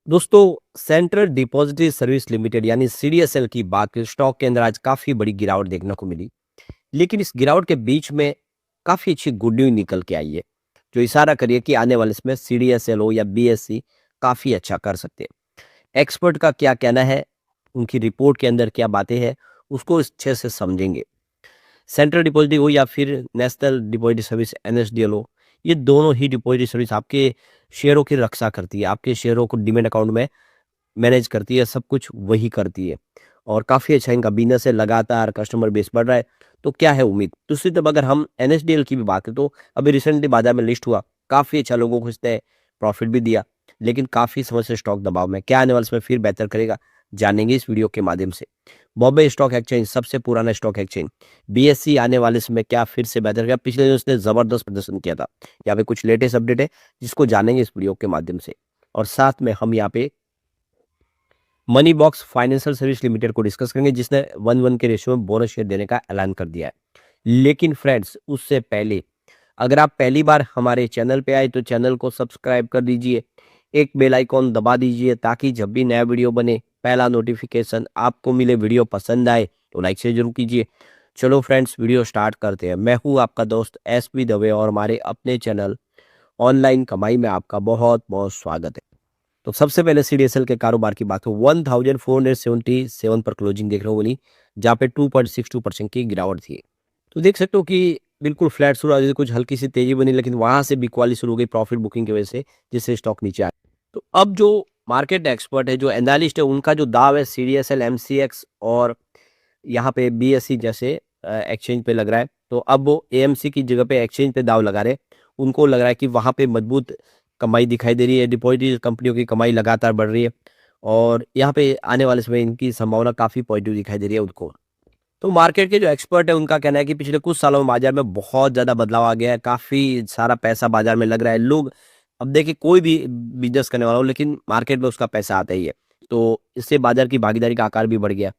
दोस्तों, central depository service limited यानी CDSL की बात करें, स्टॉक के अंदर आज काफ़ी बड़ी गिरावट देखने को मिली। लेकिन इस गिरावट के बीच में काफ़ी अच्छी गुड न्यूज़ निकल के आई है, जो इशारा करिए कि आने वाले समय सीडीएसएल हो या बीएसई काफ़ी अच्छा कर सकते हैं। एक्सपर्ट का क्या कहना है, उनकी रिपोर्ट के अंदर क्या बातें हैं, उसको अच्छे से समझेंगे। सेंट्रल डिपॉजिटरी हो या फिर नेशनल डिपॉजिटरी सर्विस एनएसडीएल हो, ये दोनों ही डिपॉजिटरी सर्विस आपके शेयरों की रक्षा करती है। आपके शेयरों को डीमैट अकाउंट में मैनेज करती है, सब कुछ वही करती है और काफ़ी अच्छा इनका बिज़नेस है, लगातार कस्टमर बेस बढ़ रहा है, तो क्या है उम्मीद? दूसरी तरफ अगर हम एनएसडीएल की भी बात करें तो अभी रिसेंटली बाज़ार में लिस्ट हुआ, काफ़ी अच्छा लोगों को इसने प्रॉफ़िट भी दिया, लेकिन काफ़ी समय से स्टॉक दबाव में है। क्या आने वाले समय फिर बेहतर करेगा? जानेंगे इस वीडियो के माध्यम से। बॉम्बे स्टॉक एक्सचेंज सबसे पुराना स्टॉक एक्सचेंज, बीएसई आने वाले समय क्या फिर से बेहतर करेगा? पिछले दिनों इसने ज़बरदस्त प्रदर्शन किया था। यहाँ पे कुछ लेटेस्ट अपडेट है, जिसको जानेंगे इस वीडियो के माध्यम से और साथ में हम यहाँ पे money box financial service limited को डिस्कस करेंगे जिसने 1:1 के रेशियो में बोनस शेयर देने का ऐलान कर दिया है। लेकिन फ्रेंड्स उससे पहले अगर आप पहली बार हमारे चैनल पे आए तो चैनल को सब्सक्राइब कर दीजिए, एक बेल आइकॉन दबा दीजिए ताकि जब भी नया वीडियो बने पहला नोटिफिकेशन आपको मिले। वीडियो पसंद आए तो लाइक से जरूर कीजिए। चलो फ्रेंड्स वीडियो स्टार्ट करते हैं। मैं हूँ आपका दोस्त एसपी दवे और हमारे अपने चैनल ऑनलाइन कमाई में आपका बहुत बहुत स्वागत है। तो सबसे पहले सीडीएसएल के कारोबार की बात हो 1477 पर क्लोजिंग देख रहे हो बोली, जहाँ पे 2.62% की गिरावट थी। तो देख सकते हो कि बिल्कुल फ्लैट शुरू हुआ, कुछ हल्की सी तेजी बनी लेकिन वहां से बिकवाली शुरू हो गई प्रॉफिट बुकिंग की वजह से, जिससे स्टॉक नीचे आया। तो अब जो मार्केट एक्सपर्ट है, जो एनालिस्ट है, उनका जो दाव है सीडीएसएल एमसीएक्स और यहाँ पे बीएसई जैसे एक्सचेंज पे लग रहा है, तो अब वो एएमसी की जगह पे एक्सचेंज पे दाव लगा रहे हैं। उनको लग रहा है कि वहाँ पे मजबूत कमाई दिखाई दे रही है, डिपॉजिटरी कंपनियों की कमाई लगातार बढ़ रही है और यहाँ पे आने वाले समय इनकी संभावना काफ़ी पॉजिटिव दिखाई दे रही है उनको। तो मार्केट के जो एक्सपर्ट है उनका कहना है कि पिछले कुछ सालों में बाजार में बहुत ज़्यादा बदलाव आ गया है, काफ़ी सारा पैसा बाजार में लग रहा है। लोग अब देखिए कोई भी बिज़नेस करने वाला हो लेकिन मार्केट में उसका पैसा आता ही है, तो इससे बाजार की भागीदारी का आकार भी बढ़ गया।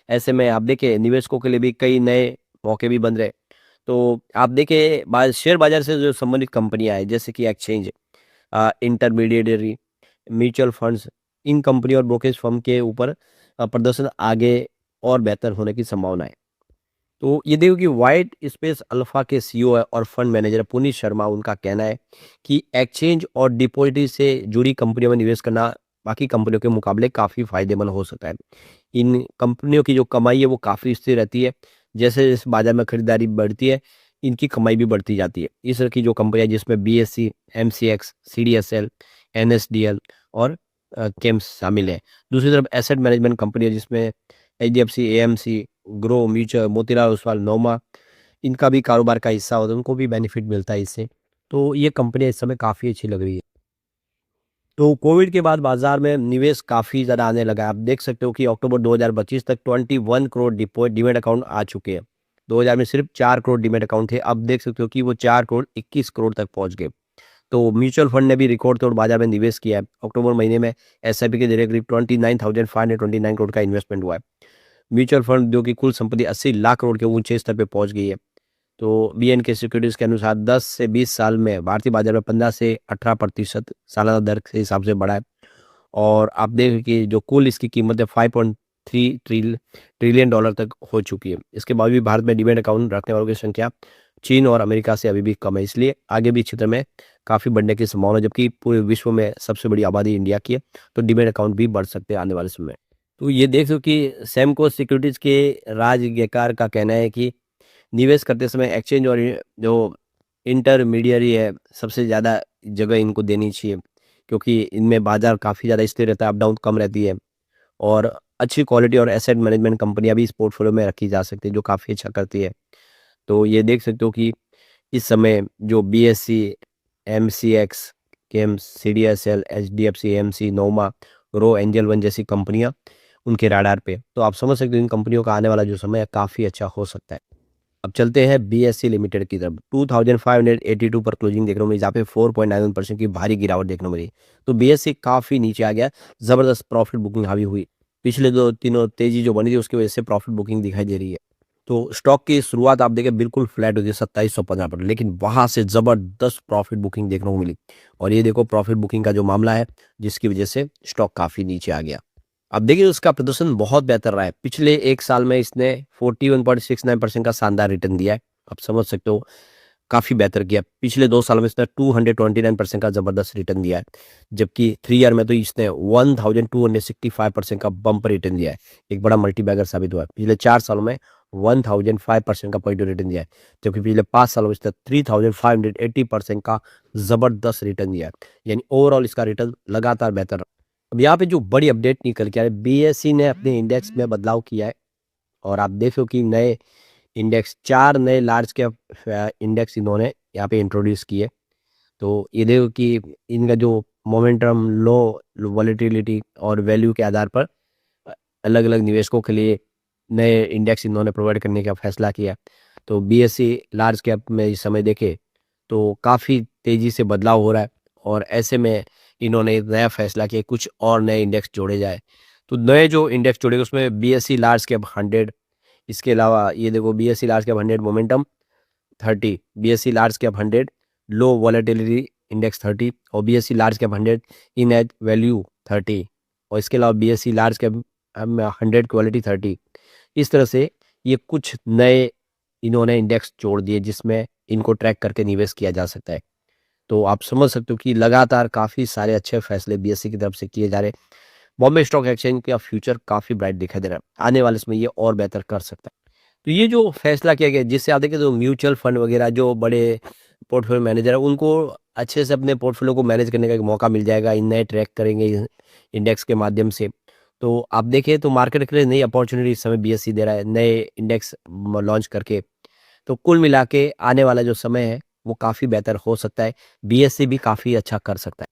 ऐसे में आप देखिए निवेशकों के लिए भी कई नए मौके भी बन रहे। तो आप देखिए शेयर बाजार से जो संबंधित कंपनियां हैं जैसे कि एक्सचेंज, इंटरमीडिएटरी, म्यूचुअल फंड्स, इन कंपनी और ब्रोकरेज फर्म के ऊपर प्रदर्शन आगे और बेहतर होने की संभावना है। तो ये देखो कि व्हाइट स्पेस अल्फा के सीईओ है और फंड मैनेजर पुनीत शर्मा, उनका कहना है कि एक्सचेंज और डिपॉजिटरी से जुड़ी कंपनियों में निवेश करना बाकी कंपनियों के मुकाबले काफ़ी फायदेमंद हो सकता है। इन कंपनियों की जो कमाई है वो काफ़ी स्थिर रहती है। जैसे जैसे बाजार में खरीदारी बढ़ती है, इनकी कमाई भी बढ़ती जाती है। इस तरह की जो कंपनियां जिसमें बीएससी, एमसीएक्स, सीडीएसएल, एनएसडीएल और केम्स शामिल है। दूसरी तरफ एसेट मैनेजमेंट कंपनी है जिसमें HDFC, AMC, Groww, mutual, Motilal Oswal, नोमा, इनका भी कारोबार का हिस्सा होता है, उनको भी बेनिफिट मिलता है इससे। तो ये कंपनियाँ इस समय काफ़ी अच्छी लग रही है। तो कोविड के बाद बाज़ार में निवेश काफ़ी ज़्यादा आने लगा है। आप देख सकते हो कि अक्टूबर 2025 तक 21 करोड़ डीमैट अकाउंट आ चुके हैं। 2000 में सिर्फ 4 करोड़ डीमैट अकाउंट थे, अब देख सकते हो कि वो 4 करोड़ 21 करोड़ तक पहुँच गए। तो म्यूचुअल फंड ने भी रिकॉर्ड तोड़ बाजार में निवेश किया है। अक्टूबर महीने में एसआईपी के जरिए करीब 29,529 करोड़ का इन्वेस्टमेंट हुआ है। म्यूचुअल फंड जो कि कुल संपत्ति 80 लाख करोड़ के ऊंचे स्तर पे पहुंच गई है। तो बीएनके सिक्योरिटीज के अनुसार 10 से 20 साल में भारतीय बाजार में 15 से 18% सालाना दर के हिसाब से बढ़ा है और आप देखें कि जो कुल इसकी कीमत है 5.3 ट्रिलियन डॉलर तक हो चुकी है। इसके बाद भी भारत में डीमैट अकाउंट रखने वालों की संख्या चीन और अमेरिका से अभी भी कम है, इसलिए आगे भी क्षेत्र में काफ़ी बढ़ने की संभावना है, जबकि पूरे विश्व में सबसे बड़ी आबादी इंडिया की है, तो डीमैट अकाउंट भी बढ़ सकते हैं आने वाले समय में। तो ये देख सको कि सैमको सिक्योरिटीज के राज यज्ञकार का कहना है कि निवेश करते समय एक्सचेंज और जो इंटरमीडियरी है सबसे ज़्यादा जगह इनको देनी चाहिए, क्योंकि इनमें बाजार काफ़ी ज़्यादा स्थिर रहता है, अप डाउन कम रहती है और अच्छी क्वालिटी और एसेट मैनेजमेंट कंपनियां भी इस पोर्टफोलियो में रखी जा सकती है जो काफ़ी अच्छा करती है। तो ये देख सकते हो कि इस समय जो BSE, MCX, CAMS, CDSL, HDFC, AMC, नोमा, रो, एंजल वन जैसी कंपनियां उनके राडार पे, तो आप समझ सकते हो इन कंपनियों का आने वाला जो समय है काफ़ी अच्छा हो सकता है। अब चलते हैं बीएससी लिमिटेड की तरफ। 2582 पर क्लोजिंग देख रहे हो, जहाँ पे 4.91% की भारी गिरावट देखने को मिली। तो बीएससी काफ़ी नीचे आ गया, ज़बरदस्त प्रॉफिट बुकिंग हावी हुई। पिछले दो तीनों तेजी जो बनी थी उसकी वजह से प्रॉफिट बुकिंग दिखाई दे रही है। तो स्टॉक की शुरुआत आप देखें बिल्कुल फ्लैट हुई थी 2715 पर, लेकिन वहाँ से ज़बरदस्त प्रॉफिट बुकिंग देखने को मिली। और ये देखो प्रॉफिट बुकिंग का जो मामला है, जिसकी वजह से स्टॉक काफ़ी नीचे आ गया। अब देखिए उसका प्रदर्शन बहुत बेहतर रहा है। पिछले 1 साल में इसने 41.69% का शानदार रिटर्न दिया है। आप समझ सकते हो काफ़ी बेहतर किया। पिछले 2 साल में इसने 229% का ज़बरदस्त रिटर्न दिया है। जबकि 3 ईयर में तो इसने 1265% का बम्पर रिटर्न दिया है। एक बड़ा मल्टीबैगर साबित हुआ है। पिछले 4 सालों में 1005% का पॉजिटिव रिटर्न दिया है। जबकि पिछले 5 सालों में इसने 3580% का ज़बरदस्त रिटर्न दिया है। यानी ओवरऑल इसका रिटर्न लगातार बेहतर रहा। अब यहाँ पे जो बड़ी अपडेट निकल के आ रही है, बीएसई ने अपने इंडेक्स में बदलाव किया है। और आप देखो कि नए इंडेक्स 4 नए लार्ज कैप इंडेक्स इन्होंने यहाँ पे इंट्रोड्यूस किए। तो ये देखो कि इनका जो मोमेंटम, लो वॉलेटिलिटी और वैल्यू के आधार पर अलग-अलग निवेशकों के लिए नए इंडेक्स इन्होंने प्रोवाइड करने का फैसला किया। तो बीएसई लार्ज कैप में इस समय देखें तो काफ़ी तेज़ी से बदलाव हो रहा है। और ऐसे में इन्होंने एक नया फैसला किया, कुछ और नए इंडेक्स जोड़े जाए। तो नए जो इंडेक्स जोड़े उसमें बीएसई लार्ज कैप 100, इसके अलावा ये देखो BSE large cap 100 momentum 30, BSE large cap 100 लो वॉलेटिलिटी इंडेक्स 30 और बीएसई लार्ज कैप 100 इन एज वैल्यू 30 और इसके अलावा बीएसई लार्ज कैप 100 क्वालिटी 30। इस तरह से ये कुछ नए इन्होंने इंडेक्स जोड़ दिए जिसमें इनको ट्रैक करके निवेश किया जा सकता है। तो आप समझ सकते हो कि लगातार काफ़ी सारे अच्छे फैसले बीएसई की तरफ से किए जा रहे हैं। बॉम्बे स्टॉक एक्सचेंज का फ्यूचर काफ़ी ब्राइट दिखाई दे रहा है। आने वाले समय ये और बेहतर कर सकता है। तो ये जो फैसला किया गया जिससे आप देखिए, जो म्यूचुअल फंड वगैरह जो बड़े पोर्टफोलियो मैनेजर है उनको अच्छे से अपने पोर्टफोलियो को मैनेज करने का एक मौका मिल जाएगा। इन नए ट्रैक करेंगे इंडेक्स के माध्यम से। तो आप देखें तो मार्केट के लिए नई अपॉर्चुनिटी इस समय बीएसई दे रहा है नए इंडेक्स लॉन्च करके। तो कुल मिला के आने वाला जो समय है वो काफ़ी बेहतर हो सकता है। बीएसई भी काफ़ी अच्छा कर सकता है।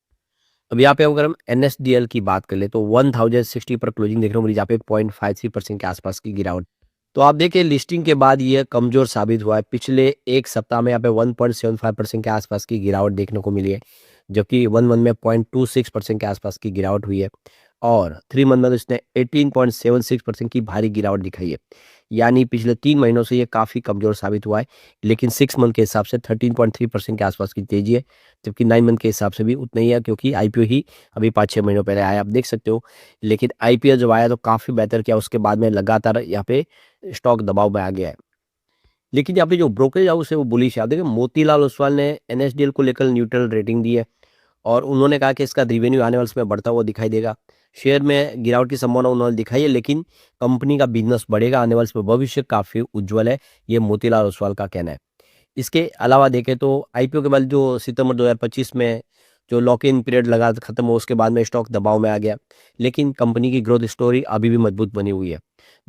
अब यहाँ पे अगर हम एनएसडीएल की बात कर ले तो 1060 पर क्लोजिंग देख रहे हो मुझे, यहाँ पे 0.53% के आसपास की गिरावट। तो आप देखिए लिस्टिंग के बाद ये कमजोर साबित हुआ है। पिछले एक सप्ताह में यहाँ पे 1.75% के आसपास की गिरावट देखने को मिली है। जबकि 1 मंथ में 0.26% के आसपास की गिरावट हुई है। और 3 मंथ में तो इसने 18.76% की भारी गिरावट दिखाई है। यानी पिछले 3 महीनों से ये काफ़ी कमजोर साबित हुआ है। लेकिन 6 मंथ के हिसाब से 13.3% के आसपास की तेजी है। जबकि 9 मंथ के हिसाब से भी उतना ही है, क्योंकि आईपीओ ही अभी 5-6 महीनों पहले आया, आप देख सकते हो। लेकिन आईपीओ जब आया तो काफ़ी बेहतर किया, उसके बाद में लगातार यहाँ पे स्टॉक दबाव में आ गया है। लेकिन यहाँ पे जो ब्रोकरेज हाउस है वो बुलिश है। आप देखिए मोतीलाल ओसवाल ने एनएसडीएल को लेकर न्यूट्रल रेटिंग दी है। और उन्होंने कहा कि इसका रिवेन्यू आने वाले समय बढ़ता हुआ दिखाई देगा। शेयर में गिरावट की संभावना उन्होंने दिखाई है, लेकिन कंपनी का बिजनेस बढ़ेगा, आने वाले समय भविष्य काफ़ी उज्ज्वल है, ये मोतीलाल ओसवाल का कहना है। इसके अलावा देखें तो आईपीओ के बाद जो सितंबर 2025 में जो लॉक इन पीरियड लगा खत्म हो, उसके बाद में स्टॉक दबाव में आ गया। लेकिन कंपनी की ग्रोथ स्टोरी अभी भी मजबूत बनी हुई है।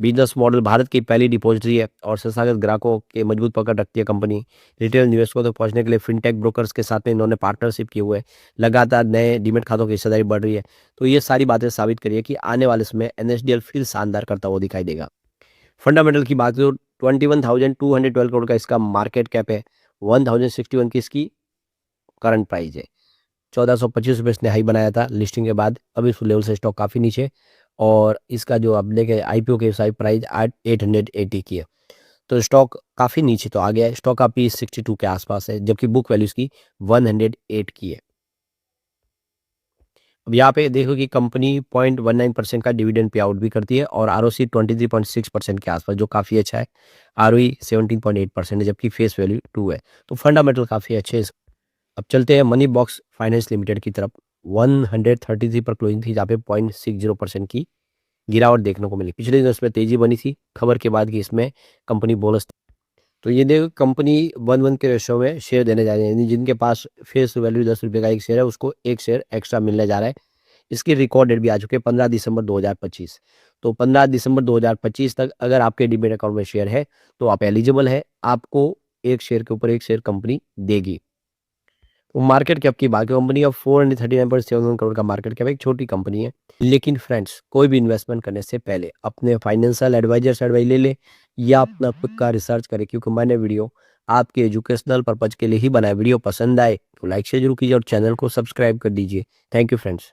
बिजनेस मॉडल भारत की पहली डिपॉजिटरी है और संस्थागत ग्राहकों के मजबूत पकड़ रखती है कंपनी। रिटेल निवेशकों तक पहुंचने के लिए फिनटेक ब्रोकर्स के साथ में इन्होंने पार्टनरशिप किए हुए है। लगातार नए डीमेट खातों की हिस्सेदारी बढ़ रही है। तो ये सारी बातें साबित करिए कि आने वाले समय एनएसडीएल फिर शानदार करता हुआ दिखाई देगा। फंडामेंटल की बात करें तो 21,212 करोड़ का इसका मार्केट कैप है। 1061 की इसकी करंट प्राइस है। 1425 रुपये इसने हाई बनाया था लिस्टिंग के बाद। अब इस लेवल से स्टॉक काफ़ी नीचे और इसका जो आप देखें आईपीओ के साइड प्राइस 880 की है। तो स्टॉक काफ़ी नीचे तो आ गया है। स्टॉक का पी 62 के आसपास है, जबकि बुक वैल्यू इसकी 108 की है। अब यहाँ पे देखो कि कंपनी 0.19% का डिविडेंड पे आउट भी करती है और आरओसी 23.6% के आसपास, जो काफ़ी अच्छा है। आरओई 17.8% है, जबकि फेस वैल्यू 2 है। तो फंडामेंटल काफ़ी अच्छे हैं। अब चलते हैं मनी बॉक्स फाइनेंस लिमिटेड की तरफ। 133 पर क्लोजिंग थी, जहाँ पे 0.60% की गिरावट देखने को मिली। पिछले दिनों इसमें तेजी बनी थी खबर के बाद कि इसमें कंपनी बोनस। तो ये देखो कंपनी 1:1 के रेशो में शेयर देने जा रही है, यानी जिनके पास फेस वैल्यू 10 रुपये का एक शेयर है उसको एक शेयर एक्स्ट्रा मिलने जा रहा है। इसकी रिकॉर्ड डेट भी आ चुकी है 15 दिसंबर 2025। तो 15 दिसंबर 2025 तक अगर आपके डीमेट अकाउंट में शेयर है तो आप एलिजिबल है, आपको एक शेयर के ऊपर एक शेयर कंपनी देगी। तो मार्केट कैप की बात, कंपनी का 439.71 करोड़ का मार्केट कैप, एक छोटी कंपनी है। लेकिन फ्रेंड्स, कोई भी इन्वेस्टमेंट करने से पहले अपने फाइनेंशियल एडवाइजर से एडवाइस ले ले या अपना खुद का रिसर्च करें, क्योंकि मैंने वीडियो आपके एजुकेशनल पर्पज के लिए ही बनाया। वीडियो पसंद आए तो लाइक शेयर जरूर कीजिए और चैनल को सब्सक्राइब कर दीजिए। Thank you friends.